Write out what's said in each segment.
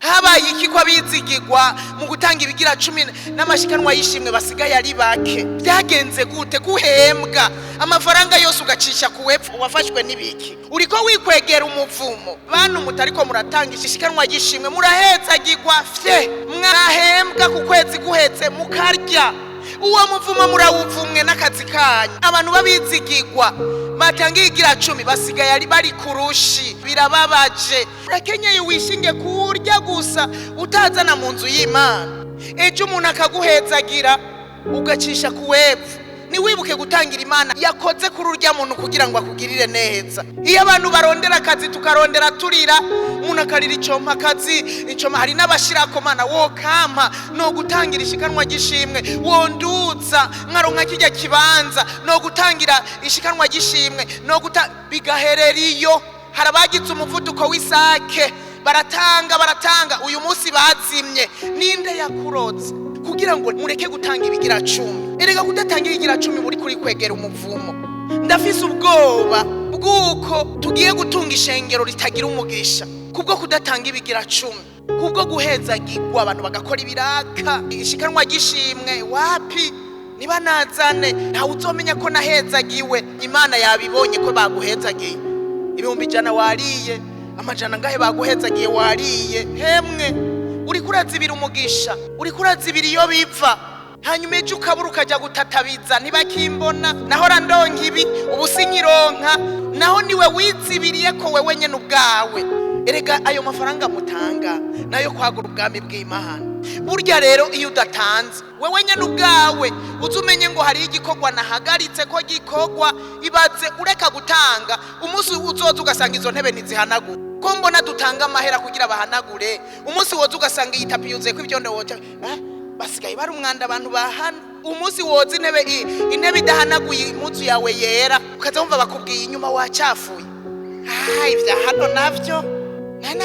habaye iki ko abizigirwa mu gutanga ibigira 10 n'amashikanwa yishimwe basigaye ari bake? Byagenze gute guhembwa amafaranga yose ugacisha ku wepfo? Wafashwe n'ibiki? Uriko wikwegera umuvumo, bantu mutariko muratanga ishikanwa gishimwe murahezagirwa fye, mwahembwa ku kwezi guhetse mukarya. Uwo muvumo murawuvumwe n'akazi kanyu. Abantu babizigirwa batangiye igira 10 basigaye ari bari kurushi, birababaje. Urakenyeye wishinge kurya gusa utazana mu nzu y'Imana, ejo umuntu akaguhezagira ugacisha ku wepfo. Niwibuke gutangira Imana yakoze kuri urya muntu kugira ngo akugirire neza. Iyo abantu barondera akazi tukarondera turira, umuntu akarira icompa akazi, icoma hari n'abashirako Mana wo kampa no gutangira ishikanwa gishimwe, wonduza nkaronka kijya kibanza no gutangira ishikanwa gishimwe, no bigaherera iyo. Harabagize umuvuduko w'isake, baratanga uyu munsi bazimye. Ninde yakuroze kugira ngo mureke gutanga ibigira 10? Erega kudatanga ibigira 10 buri kuri kwegera umuvumo. Ndafise ubwoba bwuko tugiye gutunga ishengero ritagira umugisha kubwo kudatanga ibigira 10, kubwo guhezagirwa abantu bagakora ibiraka. Ishikanwa gishimwe wapi? Niba nazane ntawe uzomenya ko nahezagiwe. Imana yabibonye ko baguhezagiye. 100 wariye, amajana ngahe baguhezagiye wariye. Hemwe uri kurazibira umugisha, uri kurazibira iyo biva. Hanyuma ejo ukabura ukajya gutatabiza ntibakimbona. Nahora ndonka ibi ubu sinyironka, naho niwe wizibiriye ko wewe nyene ubwawe. Erega ayo mafaranga mutanga nayo kwagura ubwami bw'Imana. Burya rero iyo udatanze wewe nyene ubwawe uzumenye ngo hari igikorwa nahagaritse ko gikorwa, ibaze ureka gutanga umunsi uzoza ugasanga izo ntebe ntizihanagura. Ko mbona dutanga amahera kugira bahanagure, umunsi woza ugasanga iyitapi yuzuye ko ibyondo woca basigaye bari umwanda abantu bahana. Umunsi woza intebe idahanaguye impuzu yawe yera, ukaza wumva bakubwiye inyuma wacafuye. Ivya hano navyo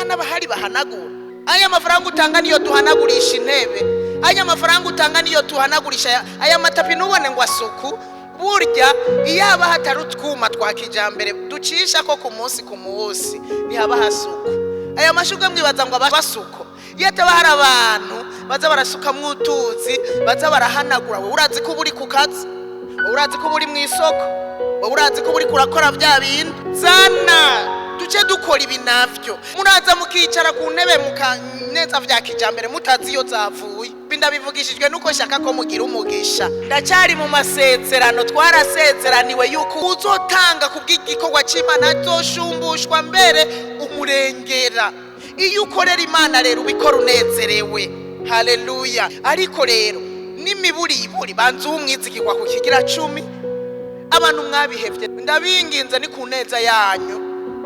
n'abahari bahanagura. Aya mafaranga utanga niyo duhanagurisha intebe, aya mafaranga utanga niyo tuhanagurisha aya matapi nubone ngo asuku. Burya iyaba hatari utwuma twa kijambere ducisha ko ku munsi ntihaba hasuku. Aya mashuga mwibaza ngo abasuko yataba hari abantu baza barasuka mwutuzi, baza barahanagura. We urazi ko buri ku kazi, urazi ko buri mu isoko, urazi ko buri kurakora bya bintu. Zana duce dukora ibi navyo, muraza mukicara ku ntebe mukaneza vya kijambere mutazi iyo zavuye. Bindabivugishijwe nuko shaka ko mugira umugisha. Ndacyari mu masezerano, twarasezeraniwe yuko uzotanga kubw'igikorwa c'Imana azoshumbushwa mbere umurengera. Iyo ukorera Imana rero ubikora unezerewe. Haleluya. Ariko rero n'imiburiburi banza umwizigirwa ku kigira 10. Abantu mwabihevye ndabinginze ni kuneza yanyu,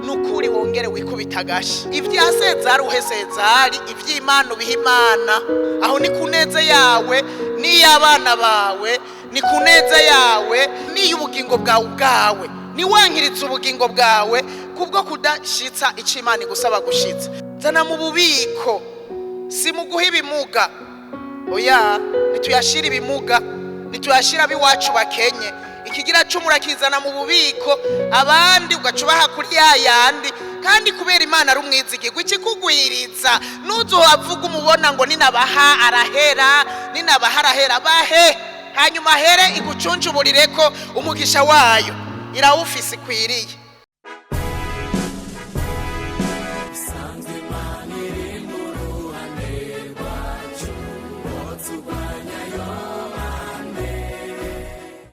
nukuri wongere wikubita gashi. Ivya Sezari uhe Sezari, ivy'Imana ubiha Imana. Aho ni kuneza yawe n'iy'abana bawe, ni kuneza yawe n'iy'ubugingo bwawe. Ni wankiritse ubugingo bwawe kubwo kudashitsa ico Imana igusaba gushitsa. Zana mu bubiko, si mu guha ibimuga. Oya, nituyashira ibimuga, nituyashira biwacu bakenye. Ikigira 10 urakizana mu bubiko, abandi ugacubaha kuri yayandi. Kandi kubera Imana ari umwizigirwa ikikugwiriza, nuzohavuga umubona ngo ninabaha arahera bahe. Hanyuma here igucuncuburireko umugisha wayo irawufise ikwiriye. Sanze Imana iri mu ruhande rwacu,